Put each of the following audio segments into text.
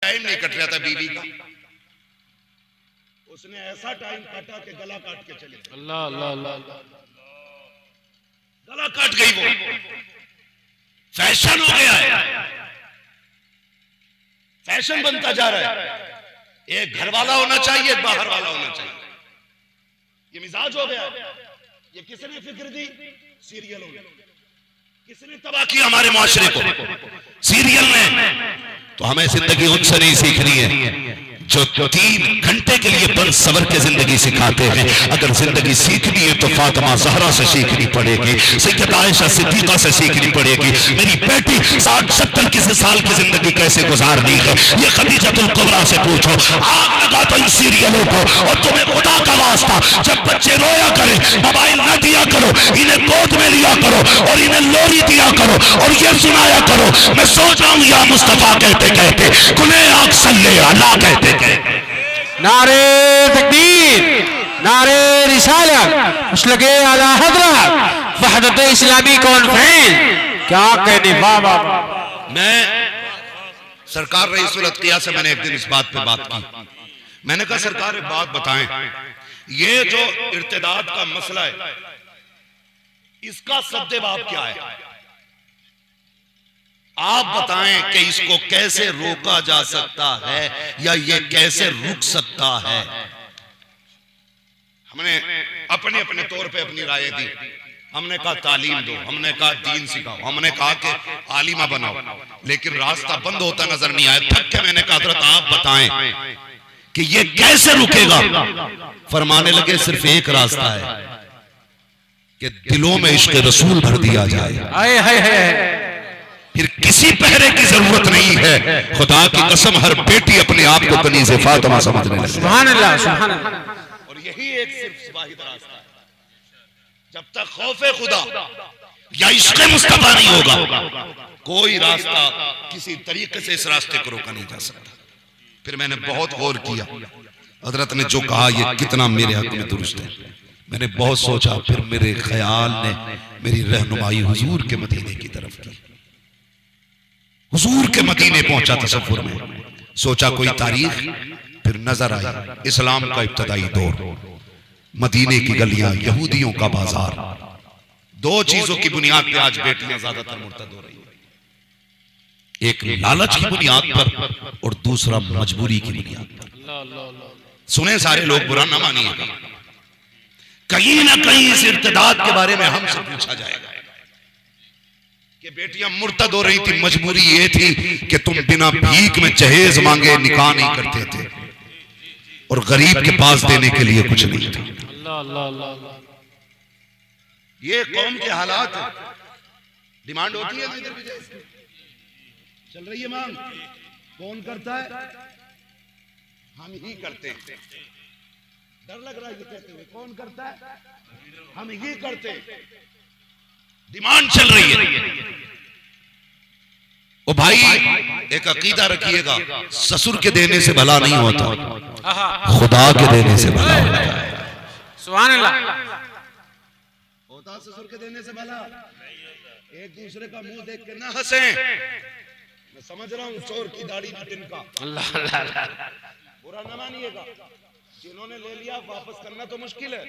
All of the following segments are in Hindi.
टाइम नहीं कट रहा था बीवी का, उसने ऐसा टाइम काटा कि गला काट के चले। अल्लाह अल्लाह अल्लाह, गला काट गई। वो फैशन हो गया है, फैशन बनता जा रहा है। एक घर वाला होना चाहिए, एक बाहर वाला होना चाहिए, ये मिजाज हो गया। ये किसने फिक्र दी? सीरियलों ने। किसने तबाह किया हमारे मुआशरे को? सीरियल ने। तो हमें जिंदगी उनसे नहीं सीखनी है जो 3 घंटे के लिए बन सवर के जिंदगी सिखाते हैं। अगर जिंदगी सीखनी है तो फातिमा ज़हरा से सीखनी पड़ेगी, सैयदा आयशा सिद्दीक़ा से सीखनी पड़ेगी। मेरी बेटी 60-70 की साल की जिंदगी कैसे गुजारनी है ये खदीजतुल कुबरा से पूछो। आग लगा तो इन सीरियलों को। और तुम्हें खुदा का वास्ता, जब बच्चे रोया करें मोबाइल न दिया करो, इन्हें गोद में लिया करो और इन्हें लोरी दिया करो और ये सुनाया करो। मैं सोच रहा हूँ या मुस्तफा कहते कहते कुने आग सल्ले अल्लाह कहते नारे तकबीर, नारे रिसालत, मसलके आला हज़रत, वहदत इस्लामी कॉन्फ्रेंस। क्या कहने, वाह वाह। मैं सरकार रईसुल अत्किया से मैंने एक दिन इस बात पे बात की। मैंने कहा सरकार एक बात बताएं, ये जो इर्तिदाद का मसला है इसका सद्देबाब क्या है? आप बताएं कि इसको कैसे रोका जा सकता है या ये कैसे रुक सकता है। हमने अपने अपने तौर पे अपनी राय दी। हमने कहा तालीम दो, हमने कहा दीन सिखाओ, हमने कहा कि आलिमा बनाओ, लेकिन रास्ता बंद होता नजर नहीं आया। थक के मैंने कहा हज़रत आप बताएं कि ये कैसे रुकेगा। फरमाने लगे सिर्फ एक रास्ता है कि दिलों में इश्क रसूल भर दिया जाए। आए हाय हाय, फिर किसी पहरे की जरूरत नहीं है। खुदा की कसम हर बेटी अपने आप को कनीज़ फातिमा समझने लगे। सुभान अल्लाह सुभान अल्लाह। और यही एक सिर्फ वाहिद रास्ता है। जब तक खौफे खुदा या इश्क़ मुस्तफा नहीं होगा, कोई रास्ता किसी तरीके से इस रास्ते को रोका नहीं जा सकता। फिर मैंने बहुत गौर किया, हजरत ने जो कहा ये कितना मेरे हक में दुरुस्त है। मैंने बहुत सोचा, फिर मेरे ख्याल ने मेरी रहनुमाई हुजूर के मदीने की तरफ की। हुजूर के मदीने पहुंचा तसव्वुर में, सोचा कोई तारीख, फिर नजर आई इस्लाम का इब्तदाई दौर, मदीने की गलियां, यहूदियों का बाजार। 2 चीजों की बुनियाद पे आज बेटियां ज्यादातर मुर्तद हो रही है, एक लालच की बुनियाद पर और दूसरा मजबूरी की बुनियाद पर। सुने सारे लोग, बुरा ना मानिएगा, कहीं ना कहीं इस इर्तिदाद के बारे में हमसे पूछा जाएगा कि बेटियां मुर्तद हो रही थी। मजबूरी ये थी कि तुम बिना भीख में जहेज मांगे निकाह नहीं करते थे और गरीब के पास देने के लिए कुछ नहीं था। ये कौम के हालात है। डिमांड होती है ना, इधर भी चल रही है मांग। कौन करता है? हम ही करते हैं। डर लग रहा है ये कहते हुए, कौन करता है? हम ही करते हैं। डिमांड चल रही है। ओ भाई, एक अकीदा रखिएगा, ससुर के देने से भला नहीं होता, खुदा के देने से भला होता है। सुभान अल्लाह। होता ससुर के देने से भला। एक दूसरे का मुंह देख के ना हंसे। मैं समझ रहा हूँ चोर की दाढ़ी में तिनका। अल्लाह अल्लाह, बुरा ना मानिएगा, जिन्होंने ले लिया वापस करना तो मुश्किल है।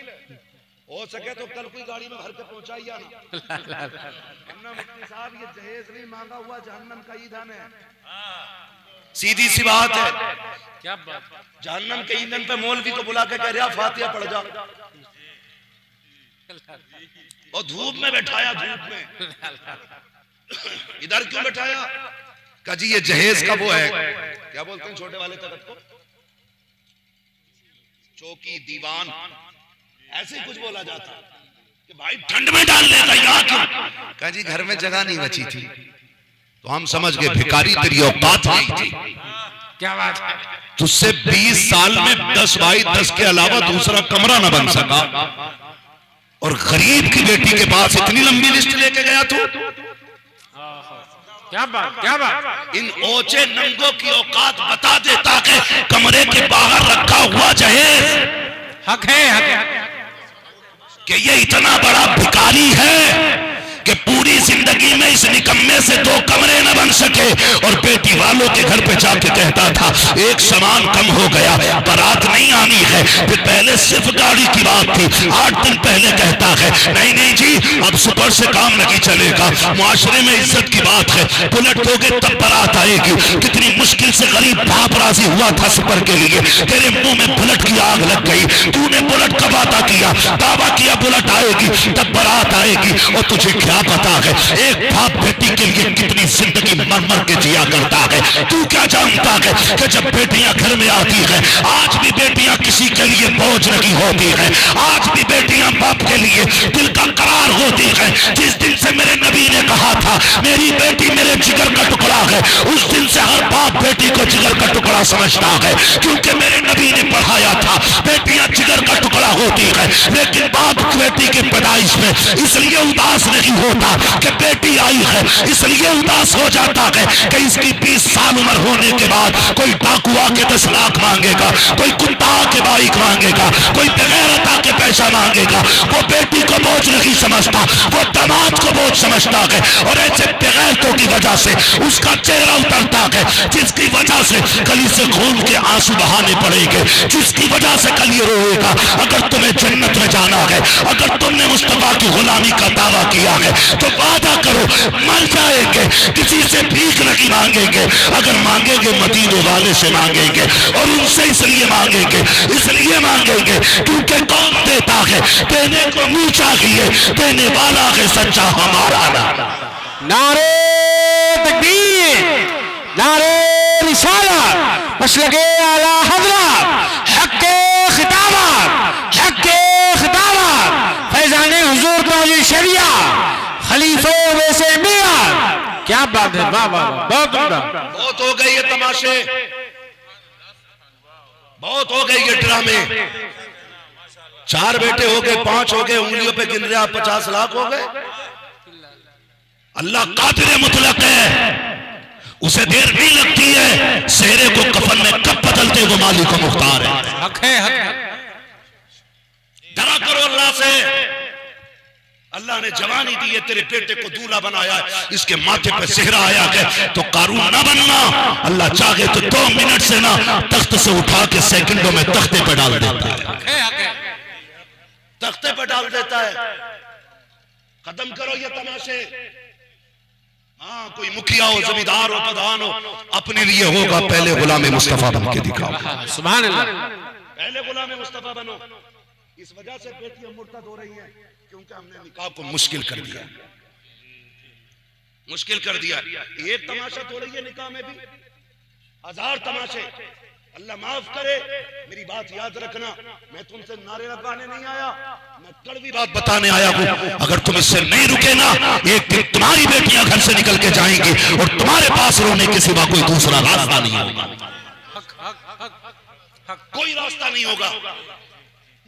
हो सके तो कल कोई गाड़ी में भर के पहुंचाइए ना। वरना मुफ्ती साहब ये जहेज नहीं मांगा हुआ जहन्नम का ईंधन है। सीधी सी बात है। क्या बात। जहन्नम के ईंधन पे मौलवी को बुला के कह रहा फातिहा पढ़ जा, और धूप में बैठाया, धूप में। इधर क्यों बैठाया? कहा जी ये जहेज का वो है, क्या बोलते हैं छोटे वाले तख्त को, चौकी, दीवान, ऐसे कुछ बोला जाता कि भाई ठंड में डाल लेता यहाँ क्यों? कहा जी घर में जगह नहीं बची थी। तो हम समझ गए भिखारी तेरी औकात नहीं थी। क्या बात है। तुझसे 20 साल में 10 बाई 10 के अलावा दूसरा कमरा न बन सका, और गरीब की बेटी के पास इतनी लंबी लिस्ट लेके गया तू। क्या बात, क्या बात। इन ओचे नंगों की औकात बता दे ताकि कमरे के बाहर रखा हुआ जहेज हक है, हक है। कि ये इतना बड़ा भिखारी है कि पूरी जिंदगी में इस निकम्मे से 2 कमरे न बन सके और बेटी वालों के घर पे जाके कहता था एक सामान कम हो गया, बारात नहीं आनी है। फिर पहले सिर्फ गाड़ी की बात थी, 8 दिन पहले कहता है नहीं नहीं जी अब सुपर से काम नहीं चलेगा, मुआशरे में इज्जत की बात है, बुलेट दोगे तब बारात आएगी। कितनी मुश्किल से गरीब बाप राजी हुआ था सुपर के लिए, तेरे मुंह में बुलेट की आग लग गई, तूने बुलेट का वादा किया, दावा किया बुलेट आएगी तब बारात आएगी। और तुझे क्या पता है एक बाप बेटी के लिए कितनी जिंदगी मर मर के जिया करता है। तू क्या जानता है कि जब बेटियां घर में आती है, आज भी बेटियां किसी के लिए बोझ नहीं होती है, आज भी बेटियां बाप के लिए दिल का करार होती है। जिस दिन से मेरे नबी ने कहा था मेरी बेटी मेरे जिगर का टुकड़ा है, उस दिन से हर बाप बेटी को जिगर का टुकड़ा समझता है, क्योंकि मेरे नबी ने पढ़ाया था बेटियां जिगर का टुकड़ा होती है। लेकिन बाप बेटी के पैदाइश में इसलिए उदास नहीं होता कि बेटी आई है, इसलिए उदास हो जाता है कि इसकी 20 साल उम्र होने के बाद कोई डाकू आके 10 लाख मांगेगा, कोई कुत्ता आके बाइक मांगेगा, कोई बेगैरत आके पैसा मांगेगा। वो बेटी को बोझ नहीं समझता, वो दामाद को बोझ समझता है। और ऐसे बेगैरतों की वजह से उसका चेहरा उतरता है, जिसकी वजह से कली से खून के आंसू बहाने पड़ेंगे, जिसकी वजह से कल ये रोएगा। अगर तुम्हें जन्नत में जाना है, अगर तुमने मुस्तफा की गुलामी का दावा किया है तो वादा करो मर जाएंगे, किसी से भीख नहीं मांगेंगे, अगर मांगेंगे मदीने वाले से मांगेंगे। और उनसे इसलिए मांगेंगे क्योंकि कौन देता है, देने को मुंह चाहिए, देने वाला है सच्चा हमारा। नारे तकबीर, नारे रिसालत, मसलके आला हज़रत, हक़्क़े खिताबत, फैज़ाने हुज़ूर ताजुल शरिया, खलीफे वैसे मियां। क्या बात है, वाह वाह, बहुत उम्दा। बहुत हो गए ये तमाशे, बहुत हो गए ये ड्रामे। 4 बेटे हो गए, 5 हो गए, उंगलियों पे गिन रहे 50 लाख हो गए। अल्लाह कादिर मुतलक है, उसे देर नहीं लगती है, सेहरे को कफन में कब बदलते वो मालिक को मुख्तार है। हक है। डरा करो अल्लाह से। अल्लाह ने जवानी दी है, तेरे बेटे को दूल्हा बनाया है, इसके माथे पे सेहरा आया है तो कारून ना बनना। अल्लाह चाहे तो 2 मिनट से ना तख्त से उठा के सेकंडों में तख्ते पे डाल देता है, तख्ते पे डाल देता है। खत्म करो ये तमाशे। हाँ, कोई मुखिया हो, जमींदार हो, प्रधान हो, अपने लिए होगा पहले गुलाम मुस्तफा बन के दिखाओ। सुभान अल्लाह, पहले गुलाम मुस्तफा बनो। इस वजह से बेटियां मुर्तद हो रही हैं क्योंकि हमने निकाह को मुश्किल कर दिया, मुश्किल कर दिया। एक तमाशा थोड़ी है, निकाह में भी 1000 तमाशे। अल्लाह माफ करे, मेरी बात याद रखना, मैं तुमसे नारे लगाने नहीं आया, मैं कड़वी बात बताने आया हूं। अगर तुम इससे नहीं रुके ना, एक दिन तुम्हारी बेटियां घर से निकल के जाएंगी और तुम्हारे पास रोने के सिवा कोई दूसरा रास्ता नहीं होगा, कोई रास्ता नहीं होगा।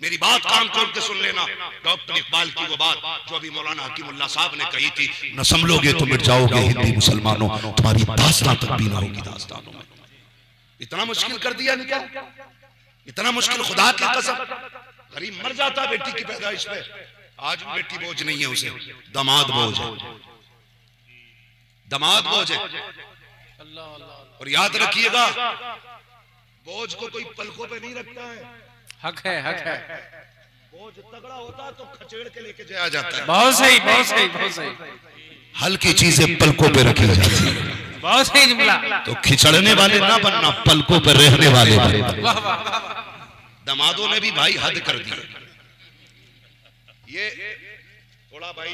मेरी बात कान खोल के सुन लेना। डॉक्टर इकबाल की वो बात जो अभी मौलाना हकीमुल्लाह साहब ने कही थी, न संभलोगे तो मिट जाओगे हिंदी मुसलमानों, तुम्हारी दास्तां तक भी ना होगी दास्तानों में। इतना मुश्किल कर दिया निकाह, इतना मुश्किल। खुदा की कसम, गरीब मर जाता बेटी की पैदाइश पे। आज भी बेटी बोझ नहीं है उसे, दामाद बोझ है, दामाद बोझ है। और याद रखिएगा, बोझ को कोई पलकों पे नहीं रखता है। हक है, हक है। बोझ तगड़ा होता तो खचेड़ के लेके जाया जाता है। बहुत सही, बहुत सही, बहुत सही। हल्की चीजें पलकों पे रखी जाती है, बहुत सही जुमला। तो खिचड़ने वाले ना बनना, पलकों पर रहने वाले बनना। दमादों ने भी भाई हद कर दी। ये थोड़ा भाई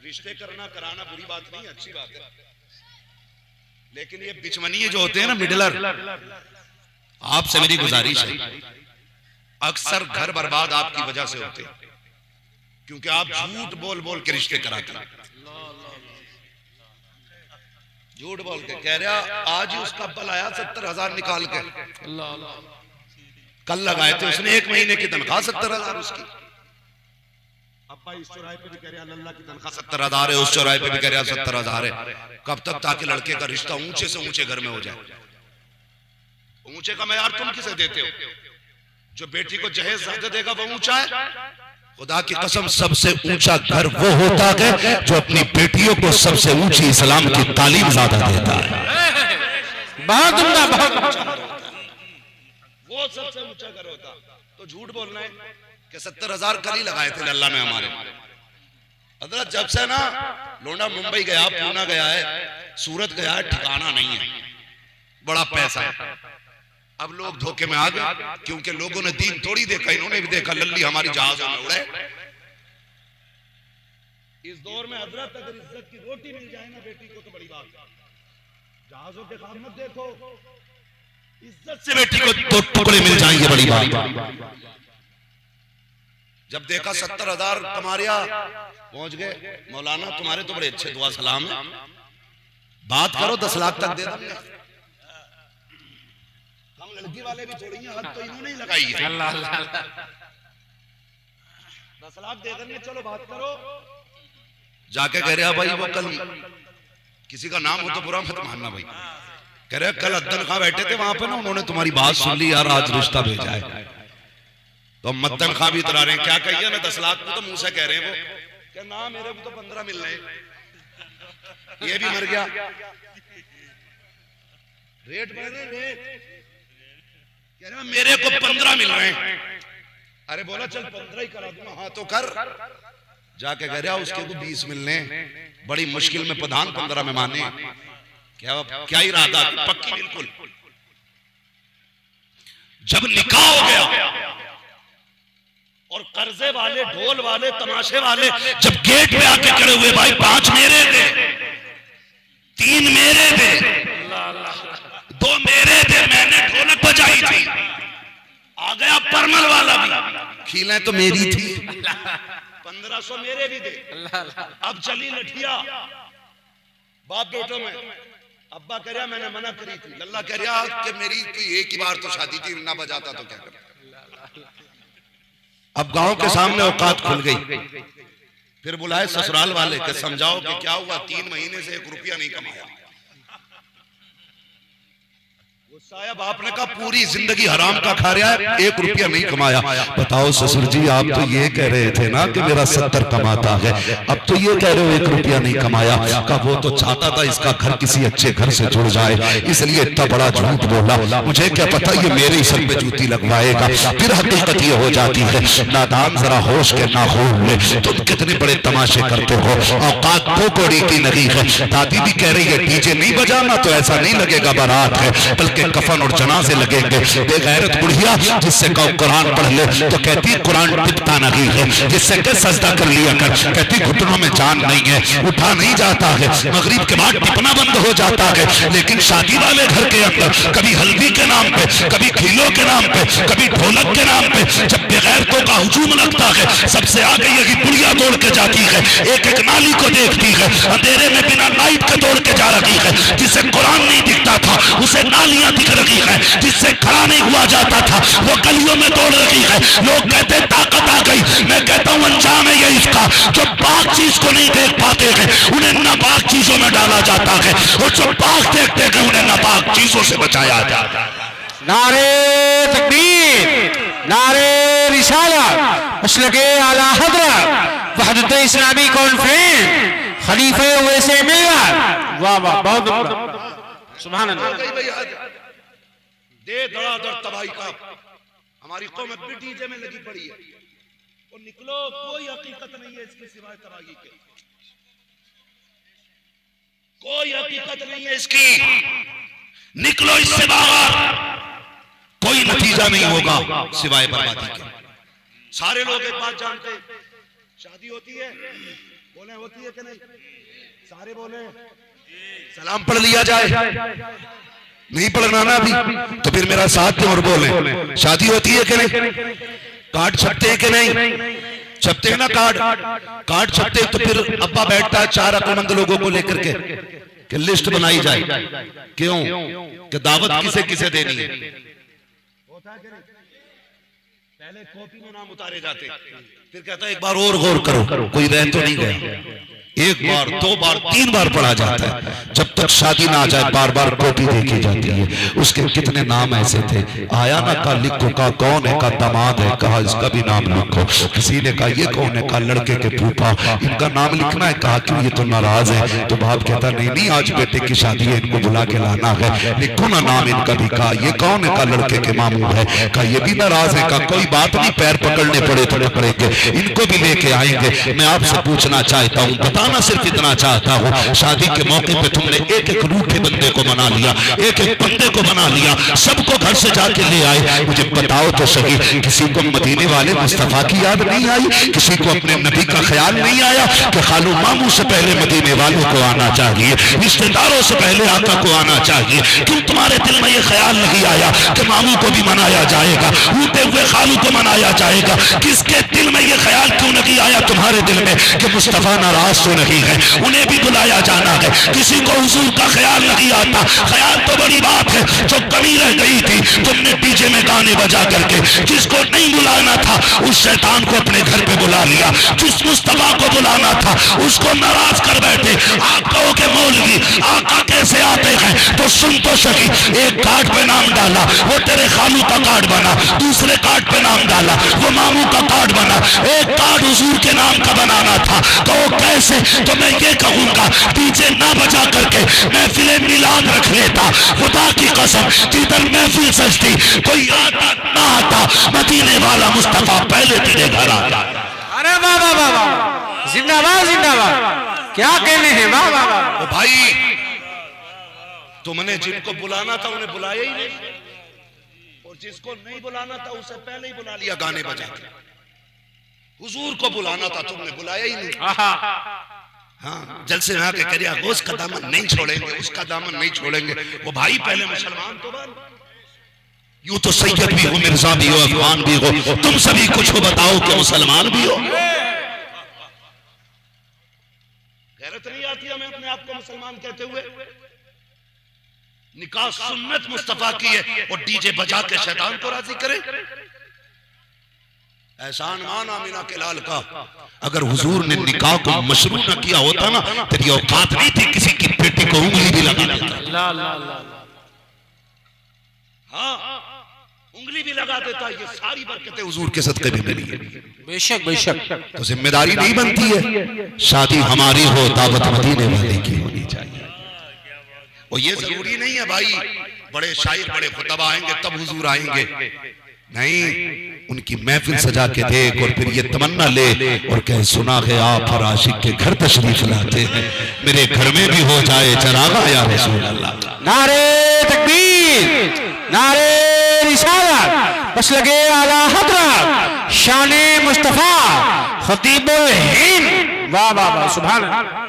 रिश्ते करना कराना बुरी बात नहीं, अच्छी बात है, लेकिन ये बिचमनिये जो होते हैं ना, मिडलर, आपसे मेरी गुजारिश है, अक्सर घर बर्बाद आपकी वजह से होते हैं, क्योंकि आप झूठ बोल बोल के रिश्ते कराते हैं। झूठ बोल के कह रहा, आज ही उसका बल आया 70,000 निकाल के, कल लगाए थे उसने 1 महीने की तनख्वाह 70,000 उसकी। अब्बा इस चौराहे पे भी कह रहा लल्ला की तनख्वाह 70,000 है, उस चौराहे पे भी कह रहा 70,000 है। कब तक? ताकि लड़के का रिश्ता ऊंचे से ऊंचे घर में हो जाए। ऊंचे का मयार तुम किसे देते हो? जो बेटी को जहेज ज्यादा देगा वो ऊंचा है, खुदा की कसम सबसे ऊंचा घर वो होता है जो अपनी बेटियों को सबसे ऊंची इस्लाम की तालीम ज्यादा देता है। बहुत उम्दा, बहुत वो सबसे ऊंचा घर होता। तो झूठ बोलना है कि 70,000 कल ही लगाए थे अल्लाह ने हमारे। हजरत जब से ना लोंडा मुंबई गया, पूना गया है, सूरत गया है, ठिकाना नहीं है, बड़ा पैसा है। अब लोग धोखे में आ गए क्योंकि लोगों ने दीन थोड़ी देखा, इन्होंने भी देखा लल्ली हमारी जहाजों में उड़े। इस दौर में हजरत अगर इज्जत की रोटी मिल जाए ना बेटी को तो बड़ी बात है। जहाजों के काम मत देखो, इज्जत से बेटी को दो टुकड़े मिल जाएंगे, बड़ी बात। जब देखा 70,000 कमारिया पहुंच गए, मौलाना तुम्हारे तो बड़े अच्छे दुआ सलाम है, बात करो 10 लाख तक दे देंगे। हम लड़की वाले भी छोड़ेंगे, हद तो इन्होंने ही लगाई है। 10 लाख दे देंगे, चलो बात करो। जाके कह रहा भाई वो कल किसी का नाम हो तो बुरा मत मानना भाई, कह रहे कल अद्दन खां बैठे थे वहां पे ना, उन्होंने तुम्हारी बात सुन ली यार, आज रिश्ता भेजा है। तो मद्दन खां भी इतरा रहे हैं, क्या कहिए ना 10 लाख को तो मुंह से कह रहे हैं, वो क्या ना मेरे को तो 15 मिल रहे हैं, ये भी मर गया। रेट बढ़ रहे, रेट कह रहे मेरे को 15 मिल रहे हैं। अरे बोला चल 15 ही करा दूंगा, हाँ तो कर। जाके कह रहा उसके को 20 मिलने, बड़ी मुश्किल में प्रधान 15 में माने। क्या इरादा, पक्की बिल्कुल। जब निकाह हो गया और कर्जे वाले, ढोल वाले, तमाशे वाले जब गेट पे आके खड़े हुए, भाई 5 मेरे थे, 3 मेरे थे, 2 मेरे थे, मैंने ढोलक बजाई थी, आ गया परमल वाला भी, खीलें तो मेरी थी, 1500 मेरे भी थे। अब चली लठिया बाप बेटों में। अब्बा कह रहा मैंने मना करी थी, लल्ला कह रहा कि मेरी कोई एक ही बार तो शादी थी, ना बजाता तो क्या करता। अब गांव के सामने औकात खुल गई, फिर बुलाए ससुराल वाले के समझाओ कि क्या हुआ, 3 महीने से 1 रुपया नहीं कमाया। साहब आपने कहा पूरी जिंदगी हराम का खा रहा है, 1 रुपया नहीं कमाया। बताओ ससुर जी आप तो ये कह रहे थे ना कि मेरा 70 कमाता है, अब तो ये कह रहे हो 1 रुपया नहीं कमाया। का वो तो चाहता था इसका घर किसी अच्छे घर से जुड़ जाए, इसलिए इतना बड़ा झूठ बोला। मुझे क्या पता ये मेरे सर पे जूती लगवाएगा। फिर हकीकत ये हो जाती है, नादान जरा होश के ना हो ले, तुम कितने बड़े तमाशे करते हो, औकात को कोड़ी की नहीं है। दादी भी कह रही है डीजे नहीं बजाना तो ऐसा नहीं लगेगा बारात है, बल्कि कफन और जनाजे लगेंगे। बेगैरत बुढ़िया जिससे कहो कुरान पढ़ ले तो कहती कुरान टिकता नहीं है, जिससे कह सजदा कर लिया कर, कहती घुटनों में जान नहीं है, उठा नहीं जाता है, मगरिब के बाद टिपना बंद हो जाता है। लेकिन शादी वाले घर के अंदर कभी हल्दी के नाम पे, कभी खीलों के नाम पे, कभी ढोलक के नाम पे जब बेगैरतों का हुजूम लगता है, सबसे आगे यही बुढ़िया दौड़ के जाती है, एक एक नाली को देखती है, अंधेरे में बिना लाइट के दौड़ के जा रही है। जिसे कुरान नहीं दिखता था उसे नालियां दिख रही है, जिससे खड़ा नहीं हुआ जाता था वो गलियों में दौड़ रही है। लोग कहते ताकत आ गई, मैं कहता हूं अंजाम है ये इसका, जो पाक चीज को नहीं देख पाते हैं उन्हें नापाक चीजों में डाला जाता है, और जो पाक देखते हैं उन्हें नापाक चीजों से बचाया जाता है। नारे तकबीर, नारे रिसालत, मसलके आला हज़रत वहदत इस्लामी कॉन्फ्रेंस, खलीफे वैसे मिल्लत। वाह वाह, बहुत सुभान अल्लाह। दे धड़ाधड़ तबाही का हमारी कौम अब भी डीजे में लगी पड़ी है, और निकलो कोई हकीकत नहीं है इसके सिवाय तबाही के, कोई हकीकत नहीं है इसकी, निकलो इससे बाहर, कोई नतीजा नहीं होगा सिवाय बर्बादी के। सारे लोग एक बात जानते, शादी होती है बोले होती है कि नहीं, सारे बोले सलाम पढ़ लिया जाए, नहीं पढ़ना ना अभी तो फिर मेरा साथ और बोले शादी होती है कि नहीं, कार्ड छपते हैं कि नहीं, छपते हैं ना कार्ड छपते हैं। तो फिर अब्बा बैठता है 4 अक्लमंद लोगों को लेकर के कि लिस्ट बनाई जाए, क्यों कि दावत किसे किसे देनी है। पहले कॉपी में नाम उतारे जाते, फिर कहता है एक बार और गौर करो कोई रह तो नहीं गया, एक बार, दो बार, तीन बार पढ़ा जाता है, जब तक शादी ना आ जाए बार बार कॉपी देखी जाती है। उसके कितने नाम ऐसे थे, आया ना का लिखो का कौन है, का दामाद है, कहा इसका भी नाम लिखो। किसी ने कहा ये कौन है, कहा लड़के के फूफा, इनका नाम लिखना है। कहा क्यों, ये तो नाराज है। तो बाप कहता नहीं नहीं, आज बेटे की शादी है, इनको बुला के लाना है, लिखो ना नाम इनका भी। कहा ये कौन है, कहा लड़के के मामू है। कहा ये भी नाराज है। कहा कोई बात नहीं, पैर पकड़ने पड़े तो पकड़ेंगे, इनको भी लेके आएंगे। मैं आपसे पूछना चाहता हूँ, बताना सिर्फ इतना चाहता हूँ, शादी के मौके पे तुमने एक एक रूठे बंदे को मना लिया, एक एक बंदे को बना लिया, सबको घर से जाके ले आए। मुझे बताओ तो सही, किसी को मदीने वाले मुस्तफा की याद नहीं आई? किसी को अपने नबी का ख्याल नहीं आया कि खालू मामू से पहले मदीने वालों को आना चाहिए, रिश्तेदारों से पहले आका को आना चाहिए? क्यों तुम्हारे दिल में ये ख्याल नहीं आया कि मामू को भी मनाया जाएगा, रूठे हुए खालू को मनाया जाएगा? किसके दिल में ये ख्याल क्यों नहीं आया तुम्हारे दिल में कि मुस्तफा नाराज तो नहीं है, उन्हें भी बुलाया जाना है? किसी को हुजूर का ख्याल नहीं आता। ख्याल तो बड़ी बात है, जो कमी रह गई थी तुमने डीजे में गाने बजा करके, जिसको नहीं बुलाना था उस शैतान को अपने घर पे बुला लिया, जिस मुस्तफा को बुलाना था उसको नाराज कर बैठे। आप कहोगे मौलवी आका कैसे आते हैं, तो सुन तो सही, एक कार्ड पे नाम डाला वो तेरे खालू का कार्ड बना, दूसरे कार्ड पे नाम डाला वो मामू का कार्ड बना, एक कार्ड हुजूर के नाम का बनाना था। तो कैसे? तो मैं ये कहूंगा डीजे ना बजा करके महफिल मिलाद रख लेता। खुदा की कसम, जिधर महफिल सजती कोई आता ना आता, मदीने वाला मुस्तफा पहले तेरे घर आता। अरे वाह वाह वाह वाह, जिंदाबाद जिंदाबाद, क्या कहने हैं, वाह वाह वाह। भाई तुमने जिनको बुलाना था उन्हें बुलाया ही नहीं, और जिसको नहीं बुलाना था उसे पहले ही बुला लिया गाने बजा के। हुजूर को बुलाना था, तुमने बुलाया ही नहीं। हाँ, जलसे में आके कह रहा उसका दामन नहीं छोड़ेंगे, उसका दामन नहीं छोड़ेंगे। वो भाई पहले मुसलमान तो बन, यूं तो सैयद भी हो, मिर्जा भी हो, अफगान भी हो, तुम सभी कुछ हो, बताओ कि मुसलमान भी हो। गैरत नहीं आती हमें अपने आप को मुसलमान कहते हुए? निकाह सुन्नत मुस्तफा की है और डीजे बजा के शैतान को राजी करे। एहसान मान आमिना के लाल का, अगर हुजूर ने निकाह को मशरू न किया होता ना, तेरी औकात नहीं थी किसी की बेटी को उंगली भी लगा देता। हाँ, उंगली भी लगा देता। ये सारी बरकतें हुजूर के सदके में मिली है। बेशक बेशक। तो जिम्मेदारी नहीं बनती है, शादी हमारी हो, दावत मदीने वाले की होनी चाहिए। और ये जरूरी नहीं है भाई बड़े शायर बड़े खुतबा आएंगे तब हुजूर आएंगे, नहीं, उनकी महफिल सजा के देख और फिर ये तमन्ना ले और कह सुना है आप हर आशिक के घर तशरीफ लाते हैं, मेरे घर में भी हो जाए चरागा या रसूल अल्लाह। नारे तकबीर, नारे रिसालत, बस लगे आला हजरत शाने मुस्तफा खतीबुल हिंद। वाह वाह वाह, सुभान अल्लाह।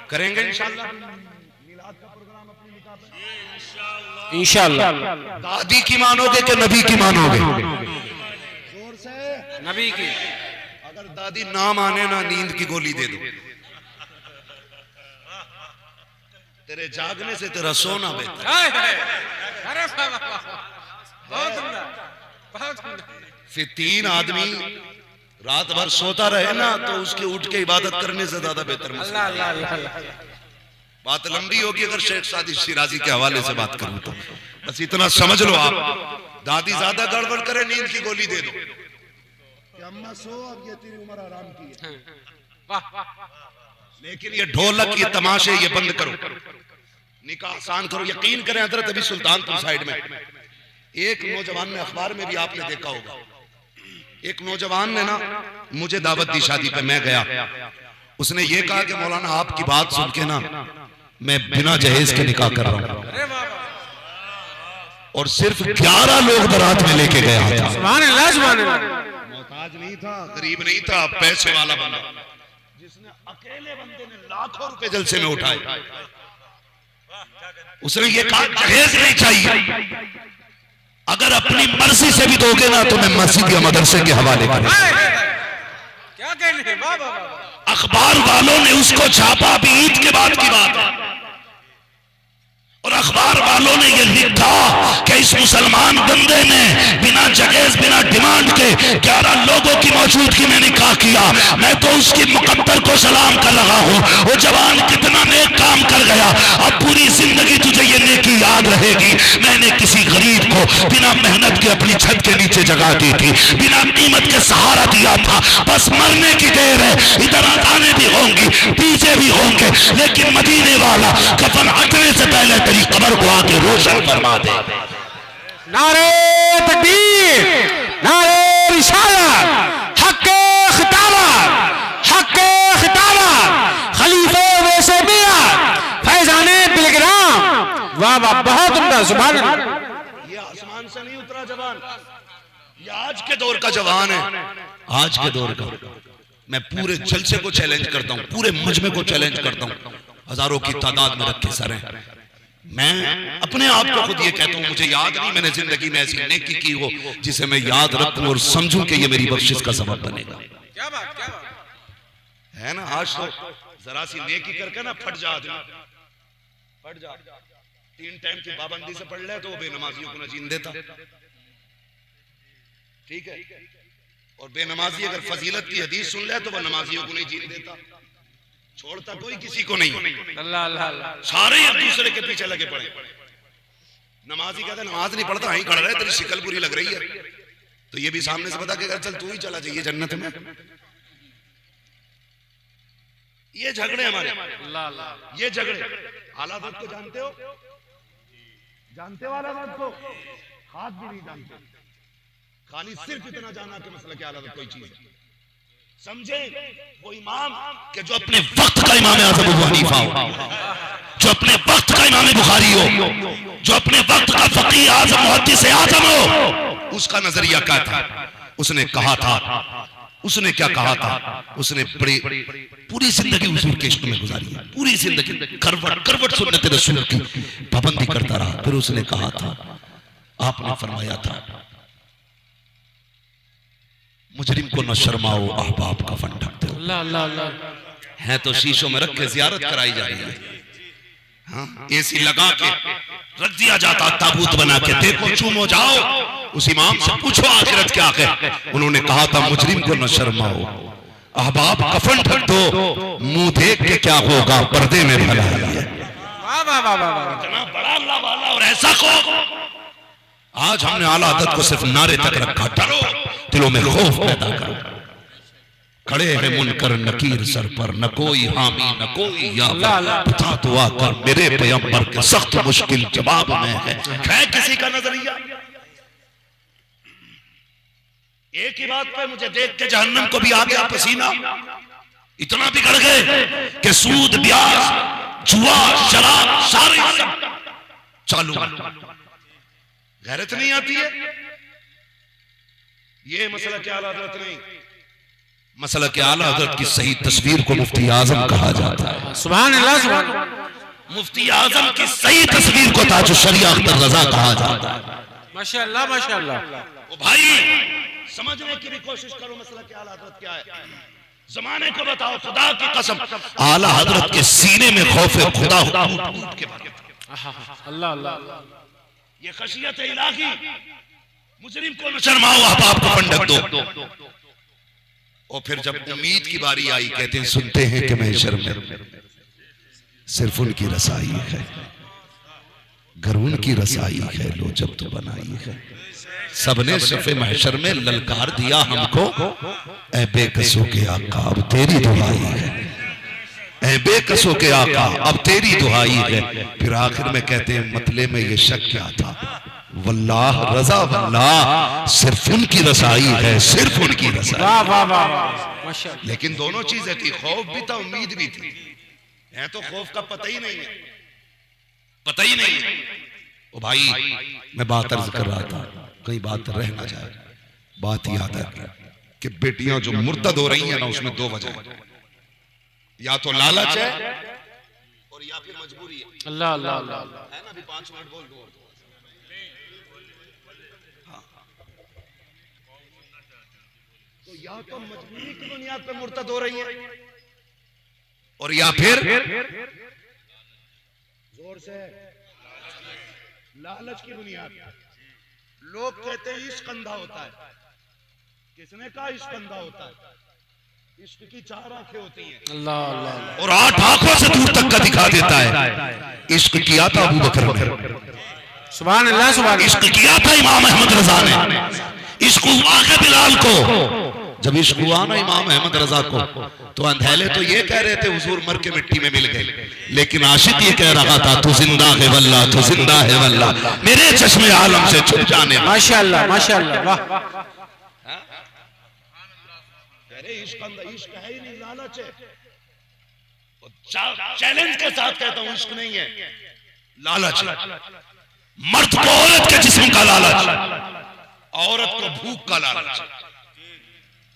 करेंगे इंशाअल्लाह इंशाअल्लाह। दादी की मानोगे कि नबी की मानोगे? नबी की। अगर दादी ना माने ना, नींद की गोली दे दो, तेरे जागने से तेरा सोना बेहतर। अरे बहुत उम्दा, बहुत उम्दा। फिर तीन आदमी रात भर सोता रहे ना तो उसके उठ के इबादत करने से ज्यादा बेहतर। अल्लाह अल्लाह अल्लाह। बात लंबी होगी अगर शेख सादी शिराजी के हवाले से बात करूं तो, बस इतना समझ लो आप, दादी ज्यादा गड़बड़ करे नींद की गोली दे दो कि अम्मा सो, अब ये तेरी उम्र आराम की है। लेकिन ये ढोलक ये तमाशे ये बंद करो, निकाह आसान करो। यकीन करें हजरत अभी सुल्तानपुर साइड में एक नौजवान ने, अखबार में भी आपने देखा होगा, एक नौजवान ने ना मुझे दावत दी शादी पे, मैं गया, उसने ये कहा कि मौलाना आपकी बात सुन के ना मैं बिना जहेज के निकाह कर रहा हूं, और सिर्फ 11 लोग बारात में लेके गया था। सुभान अल्लाह, सुभान अल्लाह। मोहताज नहीं था, गरीब नहीं था, पैसे वाला बंदा, जिसने अकेले बंदे ने लाखों रुपए जलसे में उठाए। उसने ये कहा जहेज नहीं चाहिए, अगर अपनी मर्जी से भी दोगे ना तो मैं मस्जिद या मदरसे के हवाले करूंगा। क्या कहने हैं, वाह वाह वाह। अखबार वालों ने उसको छापा, भी ईद के बाद की बात है, और अखबार वालों ने यह लिखा कि इस मुसलमान बंदे ने बिना जगेज बिना डिमांड के 11 लोगों की मौजूदगी में निकाह किया, मैं तो उसकी मुकद्दर को सलाम कर रहा हूँ। वो जवान कितना नेक काम कर गया, अब पूरी जिंदगी तुझे ये नेकी याद रहेगी। मैंने किसी गरीब को बिना मेहनत के अपनी छत के नीचे जगह दी थी, बिना कीमत के सहारा दिया था, बस मरने की देर है। इधर आने भी होंगी, पीछे भी होंगे, लेकिन मदीने वाला कफन हटने से पहले तेरी कब्र को आके रोशन फरमा दे। नारे तकबीर, नारे रिसालत, हक़ खिताबत, हक़ खिताबत, खलीफे वैसे मियां, फैजाने बिलग्राम। वाह वाह, बहुत उम्दा, सुभान अल्लाह। ये आसमान से नहीं उतरा जवान, ये आज के दौर का जवान है, आज के दौर का। मैं पूरे जलसे को चैलेंज करता हूं, पूरे मजमे को चैलेंज करता हूं, हजारों की तादाद में रखे सर हैं। मैं अपने आप को खुद ये कहता हूं, मुझे याद नहीं मैंने जिंदगी में ऐसी नेकी की हो जिसे मैं याद रखूं और समझूं कि ये मेरी बख्शिश का सबब बनेगा। क्या बात, क्या बात है ना। आज तो जरा सी नेकी करके ना फट जा आदमी, फट जा। 3 टाइम की पाबंदी से पढ़ ले तो वो बेनमाजियों को न जीन देता, ठीक है। और बेनमाजी अगर फजीलत की हदीस सुन ले तो वह नमाजियों को नहीं जीने देता, छोड़ता कोई किसी को नहीं। अल्लाह अल्लाह, सारे एक दूसरे के पीछे लगे पड़े। नमाजी कहता नमाज नहीं पढ़ता, यहीं खड़ा रहे, तेरी शिकल बुरी लग रही है, तो ये भी सामने से बता के चल तू ही चला जाइए जन्नत में। ये झगड़े हमारे, ये झगड़े। आला हज़रत को जानते हो, जानते हो आला हज़रत को? हाथ भी नहीं जानते, खाली सिर्फ इतना जाना कि मसला क्या आला कोई चीज है। समझे वो इमाम के जो अपने वक्त का इमाम आज़म अबू हनीफा हो, जो अपने वक्त का इमाम बुखारी हो, जो अपने वक्त का फकीह आज़म मुहद्दिस आज़म हो, उसका नजरिया क्या था? उसने कहा था, उसने क्या कहा था? उसने पूरी जिंदगी हुजूर के इश्क में गुजारी, पूरी जिंदगी करवट करवट सुन्नत रसूल की पाबंदी करता रहा। फिर उसने कहा था, आपने फरमाया था, मुजरिम को न शर्माओ, अहबाब का फन ढक दो। अल्लाह अल्लाह अल्लाह। है तो शीशों में रख के जियारत कराई जा रही है, हाँ, एसी लगा के रख दिया जाता, ताबूत बना के, देखो चूमो जाओ, उस इमाम से पूछो आखिरत क्या है। उन्होंने कहा था, मुजरिम को न शर्माओ, अहबाब कफन ढक दो, मुंह देख के क्या होगा, पर्दे में भलाई है। वाह वाह वाह वाह, इतना बड़ा अल्लाह वाला और ऐसा को आज हमने आला हज़रत को सिर्फ नारे तक रखा, डरो, दिलों में खौफ पैदा करो। खड़े हैं मुनकर नकीर सर पर, न कोई हामी न कोई यावर, बता दुआ कर मेरे पैगंबर के सख्त मुश्किल जवाब में है किसी का नजरिया। एक ही बात पे मुझे देख के जहन्नम को भी आ गया पसीना, इतना बिगड़ गए कि सूद ब्याज जुआ शराब सारे चालू। गैरत नहीं आती है। ये मसला क्या आला हज़रत नहीं, मसला क्या आला हज़रत की सही तस्वीर को मुफ्ती आजम कहा जाता है। सुभान अल्लाह, सुभान अल्लाह। मुफ्ती आजम की सही तस्वीर को ताज शरिया अख्तर रजा कहा जाता है। माशाअल्लाह माशाअल्लाह। ओ भाई, समझने की भी कोशिश करो मसला क्या आला हज़रत क्या है। जमाने को बताओ, खुदा की कसम आला हज़रत के सीने में खौफ खुदा के बारे में। अल्लाह अल्लाह, ये खशियत इलाही, मुजरिम को न शर्माओ, अहबाब को फंडक दो। और फिर जब उम्मीद की बारी आई, कहते हैं सुनते हैं कि महशर में सिर्फ उनकी रसाई है, घर उनकी रसाई है, लो जब तो बनाई है। सबने सफे महशर में ललकार दिया हमको, ऐ बेकसों के आका अब तेरी दुहाई है, ऐ बेकसों के आका अब तेरी दुहाई है। फिर आखिर में कहते हैं मतले में ये शक क्या था, वल्लाह रजा वल्लाह सिर्फ उनकी रसाई है, सिर्फ उनकी रसाई। वाह वाह वाह। लेकिन दोनों चीजें थी, खौफ भी था, उम्मीद भी थी। है तो खौफ का पता ही नहीं है, पता ही नहीं है। ओ भाई, मैं बात अर्ज कर रहा था, कहीं बात रह ना जाए, बात याद है कि बेटियां जो मुर्तद हो रही हैं ना, उसमें 2 वजह है, या तो लालच है और या फिर मजबूरी है। अल्लाह अल्लाह अल्लाह, है ना, अभी 5 मिनट बोल दो। हाँ। तो या तो मजबूरी की बुनियाद पर मुर्तद हो रही है, और या फिर जोर से लालच की बुनियाद। लोग कहते कहते हैं इश्क अंधा होता है। किसने कहा इश्क अंधा होता है? इश्क की 4 आंखें होती हैं, अल्लाह अल्लाह, और 8 आंखों से दूर तक का दिखा देता है। इश्क किया था अबू बकर ने, सुभान अल्लाह सुभान अल्लाह। इश्क किया था इमाम अहमद रजा ने, इश्क हुआ है बिलाल को। जब इश्क हुआ ना इमाम अहमद रजा को, तो अंधेले तो ये कह रहे थे हुजूर मर के मिट्टी में मिल गए, लेकिन आशिक ये कह रहा था तू जिंदा है वल्लाह, तू जिंदा है वल्लाह, मेरे चश्मे आलम से छुप जाने। माशाअल्लाह माशाअल्लाह, वाह। अरे इश्क है ही नहीं, लालच है। चैलेंज के साथ कहता हूं इश्क नहीं है, लालच। मर्द को औरत के जिस्म का लालच, औरत को भूख का लालच।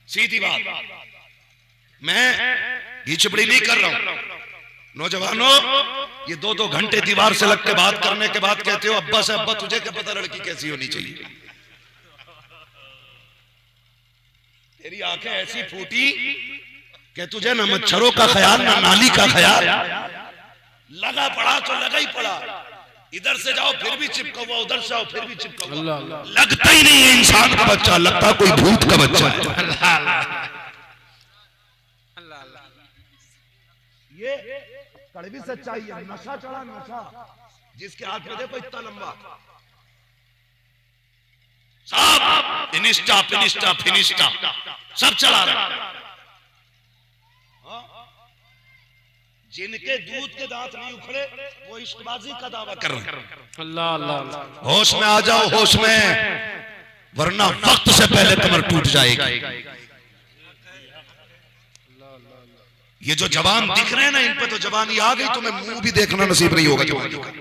सीधी बात, मैं घिचपड़ी नहीं कर रहा हूं। नौजवानों, ये 2-2 घंटे दीवार से लग के बात करने के बाद कहते हो अब्बा से, अब्बा तुझे क्या पता लड़की कैसी होनी चाहिए? तेरी आंखें ऐसी फूटी कि तुझे ना मच्छरों का ख्याल ना नाली का ख्याल। लगा पड़ा तो लगा ही पड़ा, इधर से जाओ फिर भी चिपका हुआ, उधर से आओ फिर भी चिपका हुआ। लगता ही नहीं है इंसान का बच्चा, लगता कोई भूत का बच्चा है। ये कड़वी सच्चाई है। नशा चढ़ा, नशा जिसके हाथ में देखो इतना लंबा, सब फिनिस्टा फिनिस्टा फिनिस्टा सब चला रहा। जिनके दूध के दांत नहीं उखड़े वो इश्कबाजी का दावा कर रहे हैं। अल्लाह अल्लाह, होश में आ जाओ, होश में, वरना वक्त से पहले कमर टूट जाएगी। ये जो जवान दिख रहे हैं ना, इन पे तो जवानी आ गई, तुम्हें मुंह भी देखना नसीब नहीं होगा जवानी का।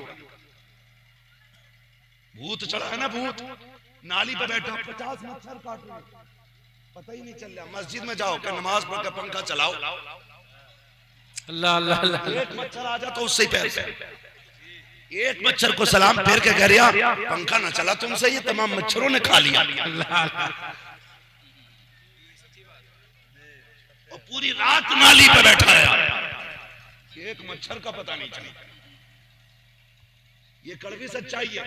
भूत चढ़ा है ना, भूत नाली पे बैठा, 50 मच्छर काट रहे, पता ही नहीं चल रहा। मस्जिद में जाओ, क्या नमाज पढ़ कर पंखा चलाओ, अल्लाह अल्लाह अल्लाह। एक मच्छर आ जाए तो उससे ही पैर, एक मच्छर को सलाम फेर के कह रहा पंखा ना चला तुमसे, ये तमाम मच्छरों ने खा लिया। और पूरी रात नाली पे बैठा है, एक मच्छर का पता नहीं चला। ये कड़वी सच्चाई है।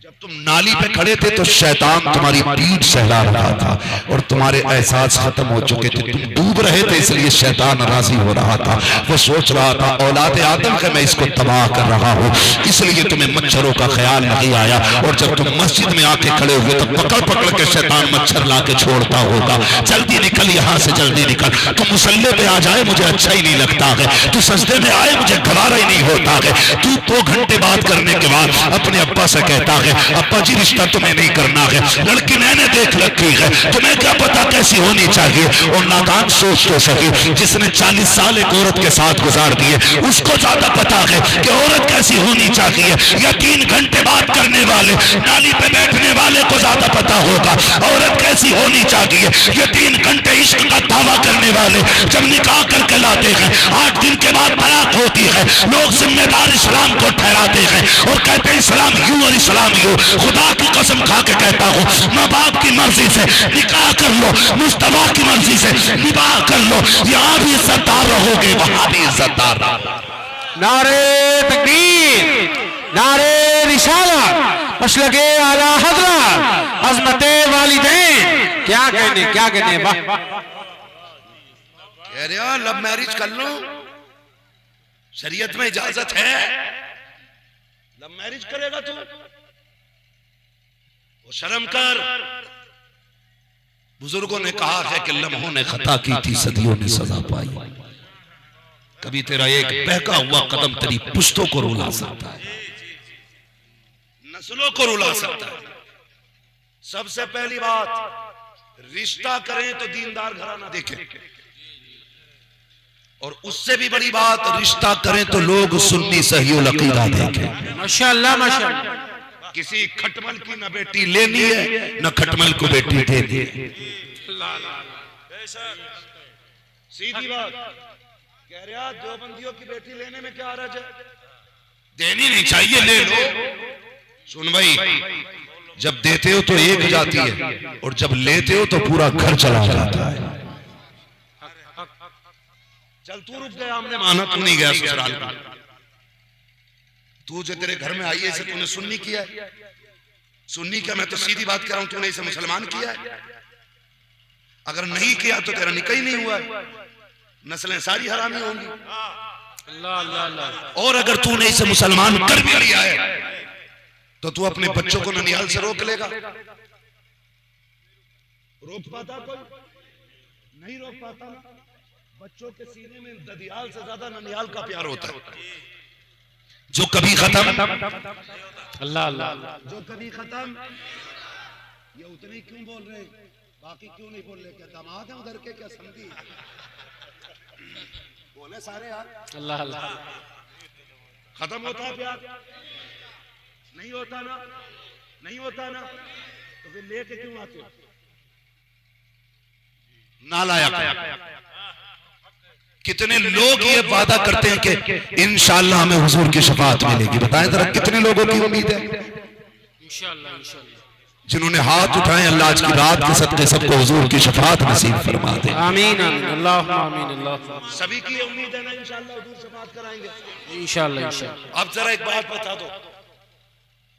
जब तुम नाली पे खड़े थे तो शैतान तुम्हारी पीठ सहला रहा था और तुम्हारे एहसास खत्म हो चुके थे, तुम डूब रहे थे, इसलिए शैतान राजी हो रहा था। वो सोच रहा था औलाद आदम का मैं इसको तबाह कर रहा हूँ, इसलिए तुम्हें मच्छरों का ख्याल नहीं आया। और जब तुम मस्जिद में आके खड़े हुए तो पकड़ पकड़ के शैतान मच्छर ला के छोड़ता होगा, जल्दी निकल यहाँ से, जल्दी निकल। तू मुसल्ले पे आ जाए मुझे अच्छा ही नहीं लगता है, तू सजदे में आए मुझे गवारा ही नहीं होता है। तू 2 घंटे बात करने के बाद अपने अब्बा से कहता है अब्बा जी रिश्ता तुम्हें नहीं करना है, लड़की मैंने देख रखी है, तुम्हें क्या पता कैसी होनी चाहिए। और नादान सोच तो सही, जिसने 40 साल एक औरत के साथ गुजार दिए उसको ज्यादा पता है कि औरत कैसी होनी चाहिए। या 3 घंटे बात करने वाले, नाली पे बैठने वाले को ज्यादा पता होगा औरत कैसी होनी चाहिए। ये 3 घंटे इश्क का दावा करने वाले जब निकाह करके लाते हैं, 8 दिन के बाद तलाक होती है, लोग जिम्मेदार इस्लाम को ठहराते हैं और कहते हैं इस्लाम यूं और इस्लाम यूं। खुदा की कसम खा के कहता हूँ, माँ बाप की मर्जी से निकाह कर लो, मुस्तफा की मर्जी से निकाह कर लो, यहाँ भी इज्जतदार रहोगे वहां भी इज्जतदार रहोगे। नारे तकबीर, नारे रिसालत, मसलके आला हज़रत, अज़मते वालिदैन। क्या कहने वाह। कह रहे हो लव मैरिज कर लो, शरीयत में इजाजत है। लव मैरिज करेगा तू, वो शर्म कर। बुजुर्गों ने कहा है कि लम्हों ने खता की थी, सदियों ने सजा पाई। कभी तेरा एक बहका हुआ कदम तेरी पुश्तों को रुला सकता है, नस्लों को रुला सकता है। सबसे पहली बात, रिश्ता करें तो दीनदार घराना देखें, और उससे भी बड़ी बात, रिश्ता करें तो लोग सुन्नी सही अकीदा देखें। माशाअल्लाह माशाअल्लाह। किसी खटमल की न बेटी लेनी है न खटमल को बेटी देनी है। सीधी बात कह रहा, देवबंदियों की बेटी लेने में क्या हर्ज है? देनी नहीं चाहिए, ले लो। सुन भाई, जब देते हो तो एक जाती है और जब लेते हो तो पूरा घर चला जाता है। चल तू रुक गया, हमने माना, तू नहीं गया ससुराल में। तू जो तेरे घर में आई है इसे तूने सुन नहीं किया है, सुन्नी क्या, मैं तो सीधी बात कर रहा हूं, तूने इसे मुसलमान किया है? अगर नहीं किया तो तेरा निकाह ही नहीं हुआ है, नस्लें सारी हरामी होंगी। और अगर तूने इसे मुसलमान कर भी लिया है तो तू अपने बच्चों को ननिहाल से रोक लेगा? रोक पाता कोई? नहीं रोक पाता। बच्चों के सीने में ददियाल से ज्यादा ननिहाल का प्यार होता है, जो कभी खत्म। अल्लाह अल्लाह, जो कभी खत्म। ये उतने ही क्यों बोल रहे हैं, बाकी क्यों नहीं बोल रहे? क्या दामाद है उधर के, क्या समझी? बोले सारे यार। अल्लाह अल्लाह, खत्म होता है प्यार? नहीं होता ना, नहीं होता ना, तो फिर लेके क्यों आते हो? नालायक। कितने लोग ये वादा करते हैं कि इंशाअल्लाह हमें हुजूर की शफाअत मिलेगी। बताएं जरा कितने लोगों की उम्मीद है? इंशाअल्लाह इंशाअल्लाह। जिन्होंने हाथ उठाए, अल्लाह आज की रात के सदके सबको हुजूर की शफाअत नसीब फरमा दे। आमीन आमीन, अल्लाहुम्मा आमीन अल्लाह। सभी की उम्मीद है ना इंशाअल्लाह हुजूर शफाअत कराएंगे इंशाअल्लाह इंशाअल्लाह। अब जरा एक बात बता दो,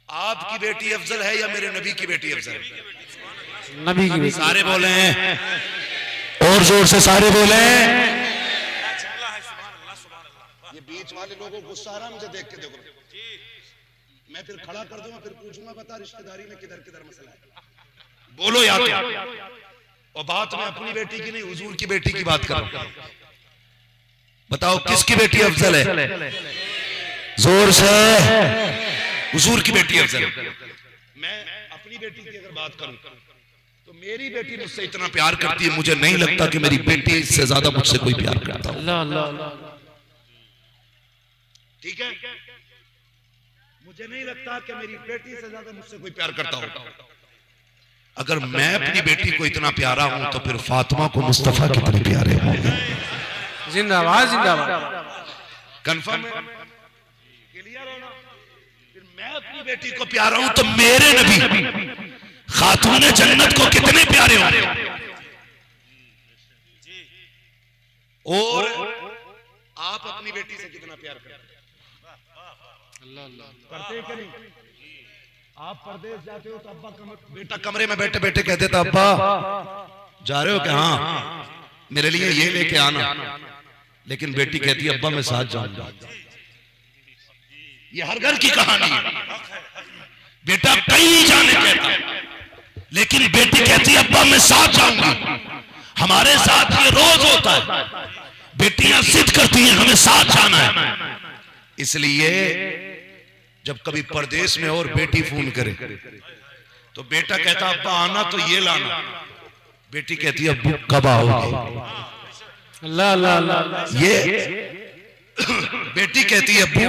आपकी बेटी अफजल है या मेरे नबी की बेटी अफजल? नबी की बेटी। सारे बोले हैं, और जोर से सारे बोले हैं। ये बीच वाले लोगों को गुस्सा आ रहा, मुझे देख के देखो। मैं फिर खड़ा कर दूंगा, फिर पूछूंगा बता रिश्तेदारी में किधर किधर मसला है। बोलो या तो। और बात मैं अपनी बेटी की नहीं, हुजूर की बेटी की बात कर रहा हूं। बताओ किसकी बेटी अफजल है? जोर से। हुजूर की बेटी अफजल। मैं अपनी बेटी की अगर बात करूं तो मेरी बेटी मुझसे इतना प्यार करती है, मुझे नहीं लगता कि मेरी बेटी इससे ज्यादा मुझसे कोई प्यार करता हो। अल्लाह अल्लाह अल्लाह। ठीक है, मुझे नहीं लगता कि मेरी बेटी से ज्यादा मुझसे कोई प्यार करता हो। अगर मैं अपनी बेटी को इतना प्यारा हूं तो फिर फातिमा को मुस्तफा कितने प्यारे होंगे। जिंदाबाद जिंदाबाद। कंफर्म है? क्लियर है ना? फिर मैं अपनी बेटी को प्यारा हूं तो मेरे नबी खातून जन्नत को कितने प्यारे होंगे। और आप अपनी बेटी से कितना प्यार करते हैं? करते हैं कि नहीं? आप परदेश जाते हो तो अब्बा बेटा कमरे में बैठे बैठे कहते था अब्बा जा रहे हो क्या? हाँ मेरे लिए ये लेके आना। लेकिन बेटी कहती है अब्बा मैं साथ जाऊंगा। ये हर घर की कहानी है। बेटा कहीं जाने कहता, लेकिन बेटी कहती है अब्बा मैं साथ जाऊंगी। हमारे साथ ये रोज होता है, बेटियां जिद करती हैं हमें साथ जाना है। इसलिए जब कभी परदेश में और बेटी फोन करे तो बेटा कहता अब्बा आना तो ये लाना। बेटी कहती है अब्बू कब आओगे? अल्लाह अल्लाह अल्लाह। ये बेटी कहती है अब्बू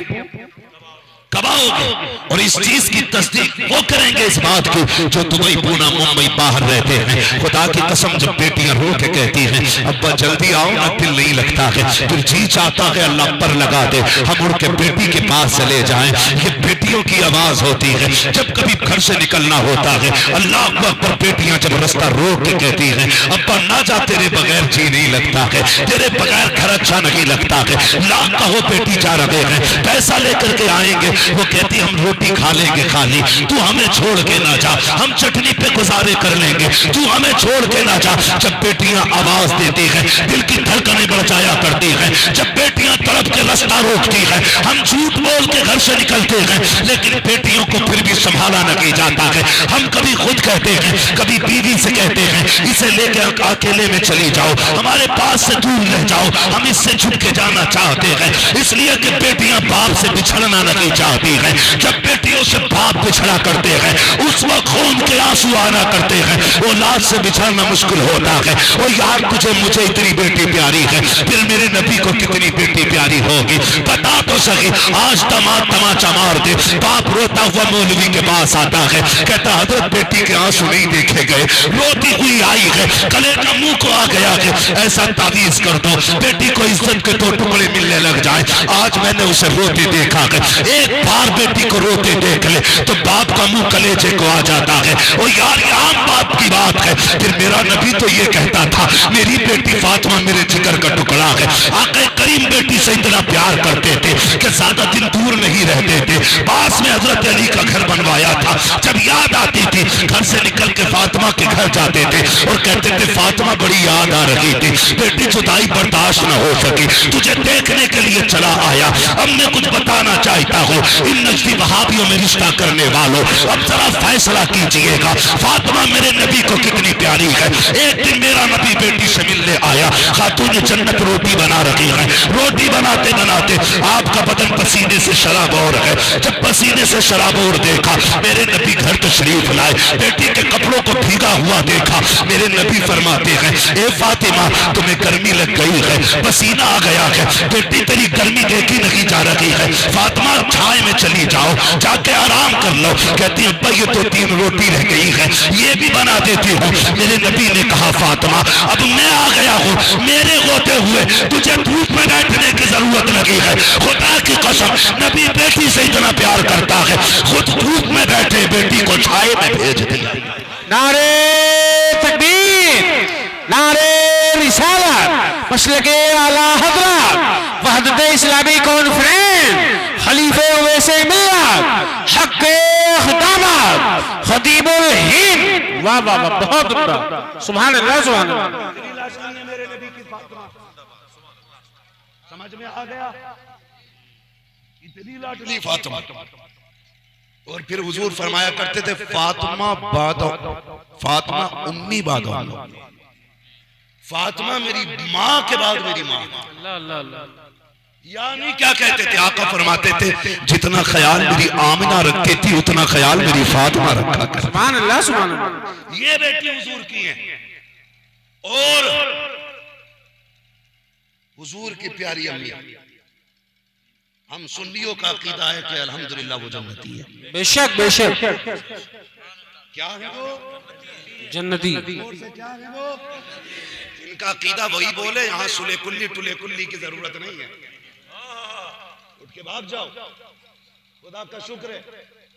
कब आओगे? और इस चीज की तस्दीक वो करेंगे इस बात की जो दुबई पूना मुंबई बाहर रहते हैं। खुदा की कसम जब बेटियां रो के कहती हैं अब्बा जल्दी आओ ना, दिल नहीं लगता है, फिर जी चाहता है अल्लाह पर लगा दे हम उड़ के बेटी के पास चले जाएं। ये बेटियों की आवाज होती है जब कभी घर से निकलना होता है। अल्लाह अकबर। बेटियां जब रास्ता रोक के कहती हैं अब्बा ना जा, तेरे बगैर जी नहीं लगता है, तेरे बगैर घर अच्छा नहीं लगता है। ला कहो बेटी जा रहे हैं, पैसा लेकर के आएंगे। वो कहती हम रोटी खा लेंगे खाली, तू हमें छोड़ के ना जा, हम चटनी पे गुजारे कर लेंगे, तू हमें छोड़ के ना जा। जब बेटियां आवाज देती हैं दिल की धड़कनें बढ़ जाया करती हैं। जब बेटियां तड़प के रास्ता रोकती हैं हम झूठ बोल के घर से निकलते हैं, लेकिन बेटियों को फिर भी संभाला नहीं जाता है। हम कभी खुद कहते हैं, कभी बीवी से कहते हैं इसे लेकर अकेले में चली जाओ, हमारे पास से दूर रह जाओ, हम इससे छुप के जाना चाहते हैं। इसलिए कि बेटियां बाप से बिछड़ना नहीं चाहती है। जब बेटियों से बाप बिछड़ा करते हैं उस वक्त खून के आंसू आना करते हैं, औलाद से बिछड़ना मुश्किल होता है। और यार तुझे मुझे इतनी बेटी प्यारी है, फिर मेरे नबी को कितनी बेटी प्यारी होगी? बता तो सही। आज दामाद तमाचा मार दे, बाप रोता हुआ मौलवी के पास आता है, कहता हजरत बेटी के आंसू नहीं देखे गए, रोती हुई आई है, गले का मुंह को आ गया है, ऐसा तावीज कर दो बेटी को इज्जत के 2 टुकड़े मिलने लग जाए। आज मैंने उसे रोती देखा है, एक बार बेटी को रोते देख ले तो बाप का मुंह कलेजे को आ जाता है। और यार ये आम बाप की बात है। फिर मेरा नबी तो ये कहता था मेरी बेटी फातिमा मेरे जिगर का टुकड़ा है। आके करीम बेटी से इतना प्यार करते थे कि ज्यादा दिन दूर नहीं रहते थे। पास में हजरत अली का घर बनवाया था। जब याद आती थी घर से निकल के फातिमा के घर जाते थे और कहते थे फातिमा बड़ी याद आ रही थी, बेटी जुदाई बर्दाश्त न हो सकी, तुझे देखने के लिए चला आया। अब मैं कुछ बताना चाहता हूँ इन नजदी वहाबियों में रिश्ता करने वालों, अब जरा फैसला कीजिएगा फातिमा मेरे नबी को कितनी प्यारी है। एक दिन मेरा नबी बेटी से मिलने आया, खातून जन्नत रोटी बना रही है। रोटी बनाते बनाते आपका बदन पसीने से शराबोर है। जब पसीने से शराबोर देखा मेरे नबी घर तशरीफ लाए, बेटी के कपड़ों को भीगा हुआ देखा। मेरे नबी फरमाते हैं ए फातिमा तुम्हें गर्मी लग गई है, पसीना आ गया है, बेटी तेरी गर्मी देखी नहीं जा रही है, फातिमा छाए में चली जाओ, जाके आराम कर लो। कहती अब्बा ये तो 3 रोटी रह गई है, ये भी बना देती हूँ। मेरे नबी ने कहा फातिमा अब मैं आ गया हूँ, मेरे होते हुए तुझे धूप में बैठने की जरूरत लगी है। खुदा की कसम नबी बेटी से इतना प्यार करता है, खुद धूप में बैठे बेटी को छाए में भेज दिया। नारे तकबीर, नारे रिसालत, मसलके आला हज़रत, वहदत इस्लामी कॉन्फ्रेंस, खलीफे उवैसे मिल्लत, हक़्क़े ख़िदामत, खतीबुल हिंद। वाह वाह वाह, बहुत उम्दा, सुभान अल्लाह सुभान अल्लाह। मेरे नबी की फातिमा समझ में आ गया, इतनी लाडली फातिमा। और फिर हुजूर फरमाया करते थे फातिमा बादो, फातिमा उम्मी बादो, फातिमा मेरी माँ के बाद मेरी माँ। यानी क्या कहते थे आका फरमाते थे जितना ख्याल मेरी आमिना रखती थी उतना ख्याल मेरी फातिमा रखा करती। सुभान अल्लाह सुभान अल्लाह। ये बेटी हुजूर की है और हुजूर की प्यारी अम्मी। हम सुन्नियों का अकीदा है कि अल्हम्दुलिल्लाह वो जन्नती है। बेशक बेशक। क्या है वो? जन्नती। क्या है वो? इनका अकीदा वही बोले, यहाँ सुले कुल्ली टुले कुल्ली की जरूरत नहीं है। उठ के भाग जाओ, खुदा का शुक्र है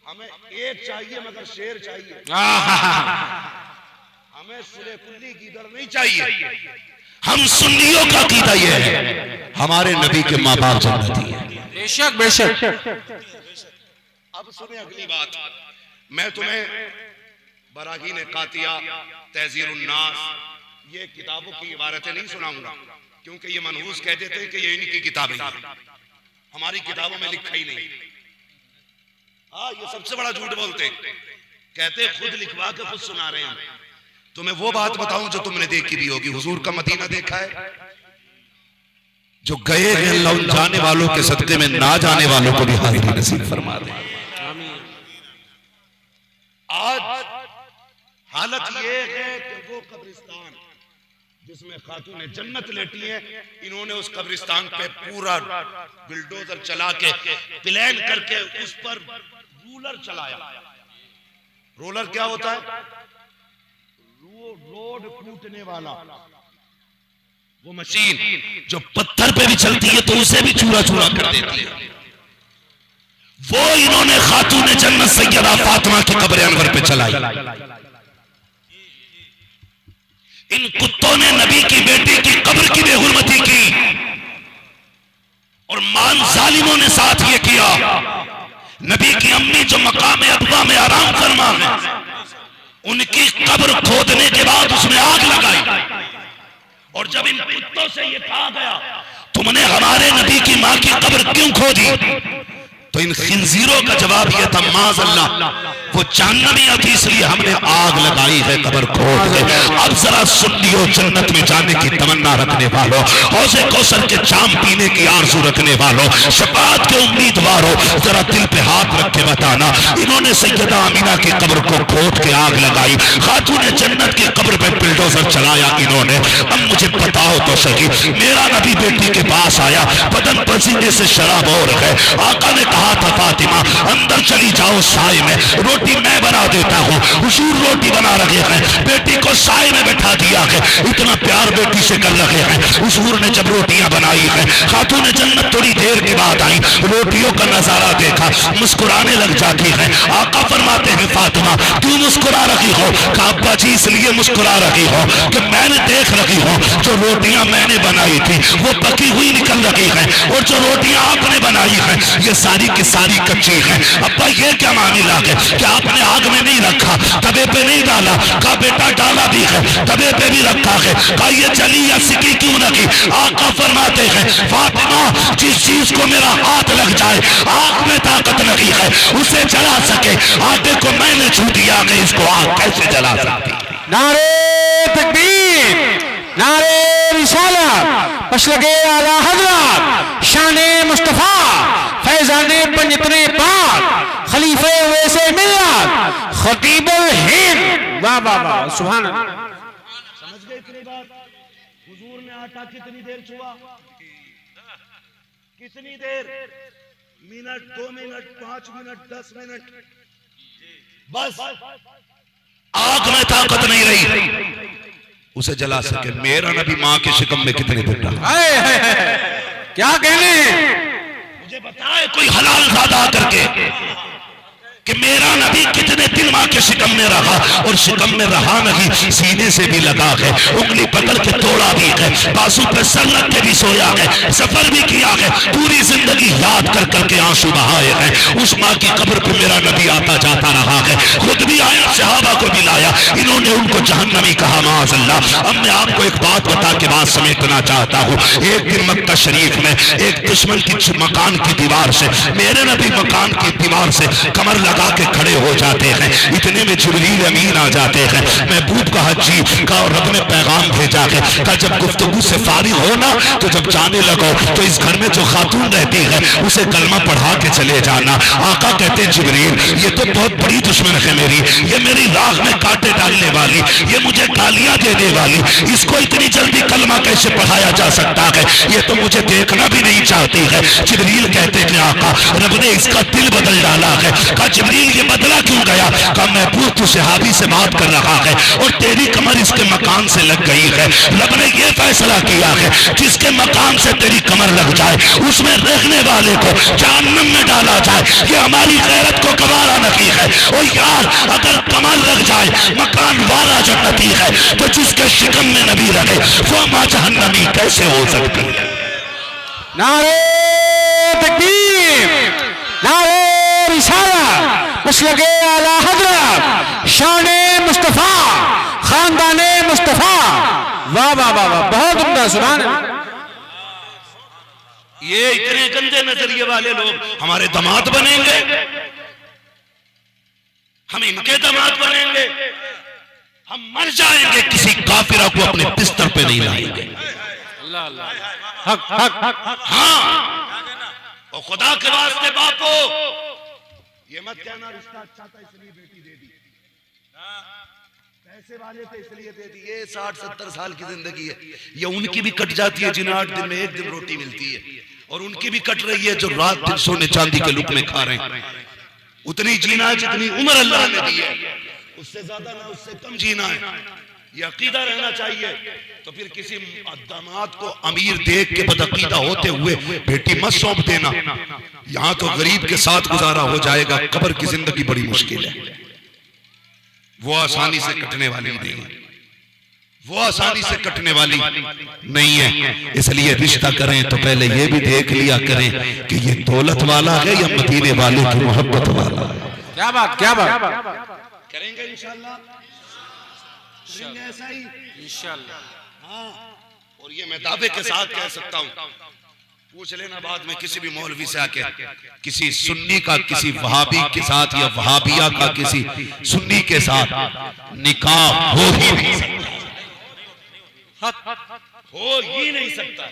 हमें एक चाहिए मगर शेर चाहिए, हमें सुले कुल्ली की डर नहीं चाहिए। हम सुन्नियों का अकीदा ये है हमारे नबी के माँ बाप जन्नती है। बेशक बेशक। अब सुने अगली बात, मैं तुम्हें बराहीन कातिया, तहज़ीरुन नास ये किताबों की इबारतें नहीं सुनाऊंगा क्योंकि ये मनहूस कह देते हैं कि ये इनकी किताबें हैं, हमारी किताबों में लिखा ही नहीं। हाँ ये सबसे बड़ा झूठ बोलते हैं, कहते खुद लिखवा के खुद सुना रहे हैं। तुम्हें वो बात बताऊं जो तुमने देखी भी होगी, हुजूर का मदीना देखा है? जो गए हैं अल्लाह उन जाने वालों के सदके में ना जाने वालों को भी हाजिरी नसीब फरमा दे। आज हालत ये है कि वो कब्रिस्तान जिसमें खातून जन्नत लेटी है, इन्होंने उस कब्रिस्तान पे पूरा बिल्डोजर चला के प्लान करके उस पर रोलर चलाया। रोलर क्या होता है? रोड कूटने वाला वो मशीन जो पत्थर पे भी चलती है तो उसे भी चूरा चूरा कर देती है। वो इन्होंने खातून जन्नत सैयदा फातिमा की कब्र अनवर पे चलाई। इन कुत्तों ने नबी की बेटी की कब्र की बेहुरमती की और मान जालिमों ने साथ ये किया। नबी की अम्मी जो मकाम अब्वा में आराम फरमा है, उनकी कब्र खोदने के बाद उसमें आग लगाई। और जब इन कुत्तों से ये कहा गया तुमने हमारे नबी की मां की कब्र क्यों खोदी, तो इन खिंजीरों का जवाब यह था माज़अल्लाह वो जानवी थी इसलिए हमने आग लगाई है कब्र खोद के। अब जरा सुन्नियों जन्नत में जाने की तमन्ना रखने वालों, हौज़े कौसर के जाम पीने की आरज़ू रखने वालों, शफाअत के उम्मीदवारों, जरा दिल पे हाथ रख के बताना इन्होंने सैयदा अमीना की कब्र को खोद के आग लगाई, खातून जन्नत की कब्र पे बिल्डोजर चलाया इन्होंने। अब मुझे बताओ तो सही, मेरा नबी बेटी के पास आया, बदन पसीने से शराबोर है, आका ने कहा था फातिमा अंदर चली जाओ साए में, रोटी रोटी मैं बना देता हूँ। हुजूर रोटी बना रहे हैं, बेटी को साए में बैठा दिया है, इतना प्यार बेटी से कर रहे हैं। हुजूर ने जब रोटियां बनाई है, खातून जन्नत थोड़ी देर के बाद आई, रोटियों का नजारा देखा, मुस्कुराने लग जाती है। आका फरमाते हैं फातिमा क्यों मुस्कुरा रही हो? अब्बा जी इसलिए मुस्कुरा रही हो कि मैंने देख रही हो जो रोटियां मैंने बनाई थी वो पकी हुई निकल रही है, और जो रोटियां आपने बनाई है ये सारी की सारी कच्ची है। अब्बा ये क्या मामला है कि आपने आग में नहीं रखा, तवे पे नहीं डाला? का बेटा डाला भी है, तवे पे भी रखा है। का ये जली या सिकी क्यों रखी? आका फरमाते हैं फातिमा जिस चीज को मेरा हाथ लग जाए, आग में ताकत नहीं है उसे जला सके, आटे को मैंने छू दिया कि इसको आग कैसे जला सकती? नारे तकबीर, नारे रिसालत, मसलके आला हजरत, शाने मुस्तफा, फैजाने पंजतने पाक, खलीफे वैसे मिल्लत, खतीबुल हिंद। वाह वाह वाह, सुभान अल्लाह। समझ गए इतनी बात? हुजूर ने आटा कितनी देर छुआ? कितनी देर? मिनट, 2 मिनट, 5 मिनट, 10 मिनट, बस। आग में ताकत नहीं रही उसे जला सके। मेरा नबी मां के शिकम में कितने दिन रहा? क्या कहने हैं? मुझे बताए कोई हलाल ज़ादा करके कि मेरा नबी कितने दिन मां के शिकम में रहा, और शिकम में रहा नहीं, सीने से भी लगा है, उंगली पकड़ के तोड़ा भी है, बाजू पे सर रख के भी सोया है, सफर भी किया है, पूरी जिंदगी याद कर करके आंसू बहाए हैं। उस मां की कब्र पे मेरा नबी आता जाता रहा है, खुद भी आया, सहाबा को भी लाया, इन्होंने उनको जहन्नमी कहा माअल्लाह। अब मैं आपको एक बात बता के बात समेटना चाहता हूँ। एक दिन मक्का शरीफ में एक दुश्मन की मकान की दीवार से, मेरे नबी मकान की दीवार से कमर लगा के खड़े हो जाते हैं, इतने में जिब्रील अमीन आ जाते हैं। महबूब का हजी का रब ने पैगाम भेजा है का जब गुफ्तगू से फारिग हो ना तो जब जाने लगो तो इस घर में जो खातून रहती है उसे कलमा पढ़ा के चले जाना। आका कहते हैं जिब्रील ये तो बहुत बड़ी दुश्मन है मेरी, ये मेरी राह में कांटे डालने वाली, ये मुझे गालियां देने वाली, इसको इतनी जल्दी कलमा कैसे पढ़ाया जा सकता है? ये तो मुझे देखना भी नहीं चाहती है। जिब्रील कहते हैं आका रब ने इसका दिल बदल डाला है। का जिब्रील ये बदला क्यों गया? का महबूब तू सहाबी से बात कर रहा है और तेरी कमर इसके मकान से लग गई है। रब ने ये फैसला किया है जिसके मकान से तेरी कमर लग जाए उसमें रहने वाले को जहन्नम में डाला जाए। ये हमारी गैरत को गवारा नहीं है। ओ यार अगर कमर लग जाए मकान वाला जन्नती है तो जिसके शिकम में नबी रहे वो मां जहन्नमी कैसे हो सकती है? नारे तकबीर, नारे रिसालत, मसलके आला हजरत, शाने मुस्तफा, खानदाने मुस्तफा। वाह वाह वाह वाह, बहुत उम्दा, सुभान अल्लाह। ये इतने गंदे नजरिए वाले लोग हमारे दामाद बनेंगे, हम इनके दामाद बनेंगे, हम मर जाएंगे, किसी काफिरा को अपने बिस्तर पे नहीं लाएंगे। हक हक हक। हाँ और खुदा के वास्ते बापो ये मत कहना रिश्ता अच्छा था इसलिए बेटी दे दी, पैसे वाले थे इसलिए दे दी। ये 60-70 साल की जिंदगी है, ये उनकी भी कट जाती है जिन्हें 8 दिन में 1 दिन रोटी मिलती है, और उनकी भी कट रही है जो रात दिन सोने चांदी के लुक में खा रहे हैं। उतनी जीना है जितनी उम्र अल्लाह ने दी है, उससे ज्यादा ना उससे कम जीना है। ये अकीदा रहना चाहिए। तो फिर किसी दामाद को अमीर देख के बदअकीदा होते हुए बेटी मत सौंप देना। यहाँ तो गरीब के साथ गुजारा हो जाएगा, कब्र की जिंदगी बड़ी मुश्किल है, वो आसानी से कटने वाली नहीं है, वो आसानी से कटने वाली नहीं है। इसलिए रिश्ता करें तो पहले ये भी देख लिया करें कि ये दौलत वाला है या मदीने वाले की मोहब्बत वाला है। क्या बात, क्या बात करेंगे इंशाल्लाह, करेंगे ऐसा ही इंशाल्लाह। हाँ, और ये मैं दावे के साथ कह सकता हूँ, पूछ लेना बाद में किसी भी मौलवी से आके, किसी सुन्नी का किसी वहाबी के साथ या वहाबिया का किसी सुन्नी के साथ निकाह हो ही नहीं सकता, हो ही नहीं सकता।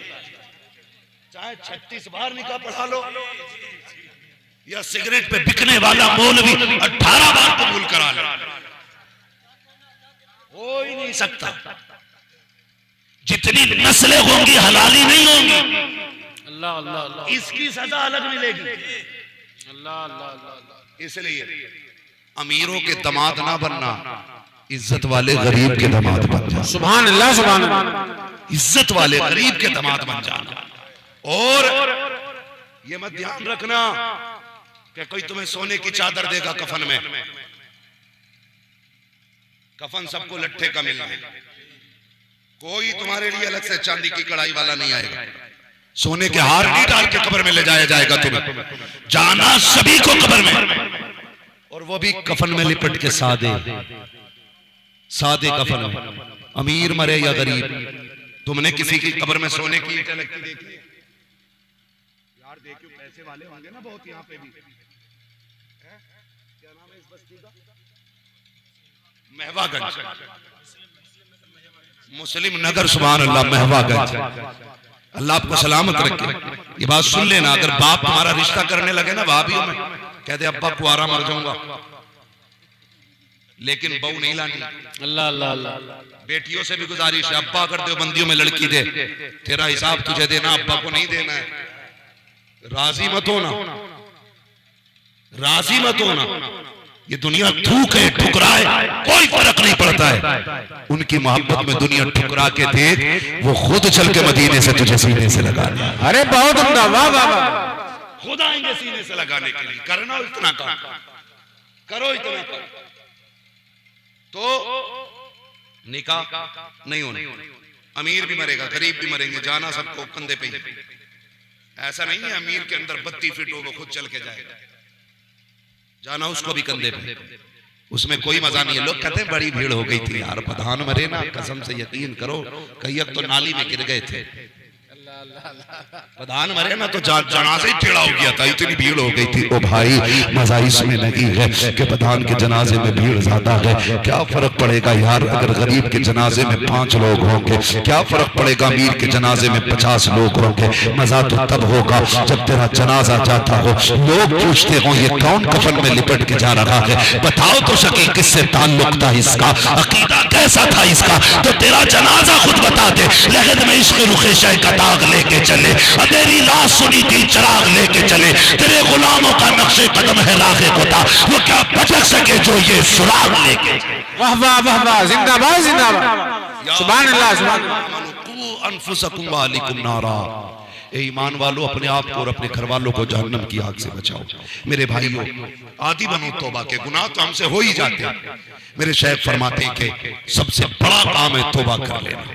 चाहे 36 बार निकाह पढ़ा लो या सिगरेट पे बिकने वाला मौलवी 18 बार कबूल करा लो, हो ही नहीं सकता। जितनी नस्लें होंगी हलाली नहीं होंगी। अल्लाह अल्लाह अल्लाह, इसकी सजा अलग मिलेगी। अल्लाह अल्लाह अल्लाह। इसलिए अमीरों के दामाद ना बनना, इज्जत वाले गरीब के दामाद बन जाना। सुभान अल्लाह, सुभान अल्लाह। इज्जत वाले गरीब के दामाद बन जाना। और ये मत ध्यान रखना कि कोई तुम्हें सोने की चादर देगा कफन में। कफन सबको लट्ठे का मिलना है, कोई तुम्हारे लिए अलग से चांदी की कढ़ाई वाला नहीं आएगा। सोने के हार नहीं डाल के कब्र में ले जाया जाएगा तुम्हें, जाना सभी को कब्र में, और वो भी कफन में लिपट के सादे सादे कफन में। अमीर मरे या गरीब, तुमने किसी की कब्र में सोने की ईंटें लगती देखी? यार देखियो, पैसे वाले होंगे ना बहुत यहाँ पे भी। क्या नाम है इस बस्ती का? महवागंज, मुस्लिम नगर। सुभान अल्लाह, महवागंज। अल्लाह आपको सलामत रखे। ये बात सुन लेना, अगर बाप तुम्हारा रिश्ता करने लगे ना भाभीयों में, कहते अब्बा कुआरा मर जाऊंगा, लेकिन बहू नहीं लानी। अल्लाह अल्लाह अल्लाह। बेटियों से भी गुजारिश है, अब्बा अगर देवबंदियों में लड़की दे, तेरा हिसाब तुझे देना, अब्बा को नहीं देना है। राजी मत होना, राजी मत होना। ये दुनिया थूक है, ठुकराए, कोई फर्क नहीं पड़ता है। उनकी मोहब्बत में दुनिया ठुकरा के देख, वो खुद चल के मदीने से तुझे सीने से लगा दिया। अरे बहुत उम्दा, वाह वाह वाह। खुद आएंगे सीने से लगाने के लिए। करना इतना काम, करो इतना काम, तो निकाह नहीं होना। अमीर भी मरेगा, गरीब भी मरेंगे, जाना सबको कंधे पे ही। ऐसा नहीं है अमीर के अंदर 32 फीट हो वो खुद चल के जाएगा, जाना उसको भी कंधे पे। उसमें कोई मजा नहीं है। लोग कहते हैं बड़ी भीड़ हो गई थी यार, प्रधान मरे ना, कसम से यकीन करो, कई अब तो नाली में गिर गए थे। प्रधान मरे ना तो जनाजे ही टेढ़ा हो गया था, इतनी भीड़ हो गई थी। ओ भाई, मजा इसमें नहीं है कि प्रधान के जनाजे में भीड़ ज्यादा है। क्या फर्क पड़ेगा यार, अगर गरीब के जनाजे में 5 लोग होंगे, क्या फर्क पड़ेगा अमीर के जनाजे में 50 लोग होंगे। मजा तो तब होगा जब तेरा जनाजा जाता हो, लोग पूछते हो ये कौन कफन में लिपट के जा रहा है, बताओ तो सके किससे ताल्लुक था इसका, अकीदा कैसा था इसका, तो तेरा जनाजा खुद बता दे। लगद में इश्क रुखे शह का दाग लेके चले, तेरी लाश सुनी थी चराग लेके चले, तेरे गुलामों का नक्शे कदम है राखे खुदा, वो क्या भटक सके जो ये सुराग लेके। वाह वाह वाह वाह, जिंदाबाद जिंदाबाद, सुभान अल्लाह सुभान अल्लाह। अनफुसकुम व अहलिकुम नारा, ए ईमान वालों, अपने आप को और अपने घर वालों को जहन्नम की आग से बचाओ। मेरे भाइयों, आदि बनो तौबा के, गुनाह तो हमसे हो ही जाते हैं। मेरे शेख फरमाते हैं कि सबसे बड़ा काम है तौबा कर लेना,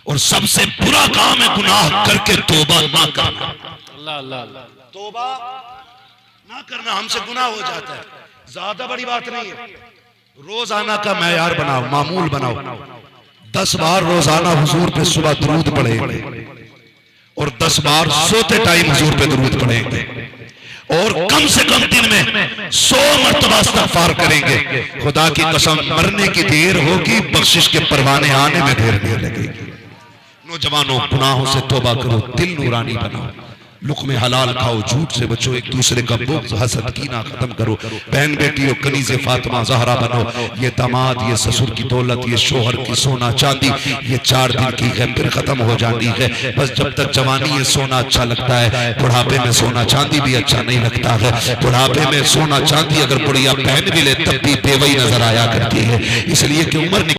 और सबसे बुरा काम है गुनाह करके तौबा ना करना। अल्लाह अल्लाह अल्लाह। तौबा ना करना हमसे गुनाह हो जाता है, ज्यादा बड़ी बात नहीं है। रोजाना का मैयार बनाओ, मामूल बनाओ। 10 बार रोजाना हुजूर पे सुबह दरूद पढ़ेंगे, और 10 बार सोते टाइम हुजूर पे दरूद पढ़ेंगे, और कम से कम दिन में 100 मरतबा इस्तिग़फ़ार करेंगे। खुदा की कसम, मरने की देर होगी, बख्शिश के परवाने आने में देर नहीं लगेगी। नौजवानों, गुनाहों से तौबा करो, दिल नूरानी बनाओ, लुक़्मे हलाल खाओ, झूठ से बचो, एक दूसरे का बुग़्ज़ हसद कीना खत्म करो। बहन बेटियों, कनीज़े फातिमा ज़हरा बनो। ये दामाद, ये ससुर की दौलत, ये शोहर की सोना चांदी, ये 4 दिन की है, फिर खत्म हो जाती है। बस जब तक जवानी है सोना अच्छा लगता है, बुढ़ापे में सोना चांदी भी अच्छा नहीं लगता है। बुढ़ापे में सोना चांदी अगर बुढ़िया पहन भी ले तब भी बेवही नजर आया करती है, इसलिए कि उम्र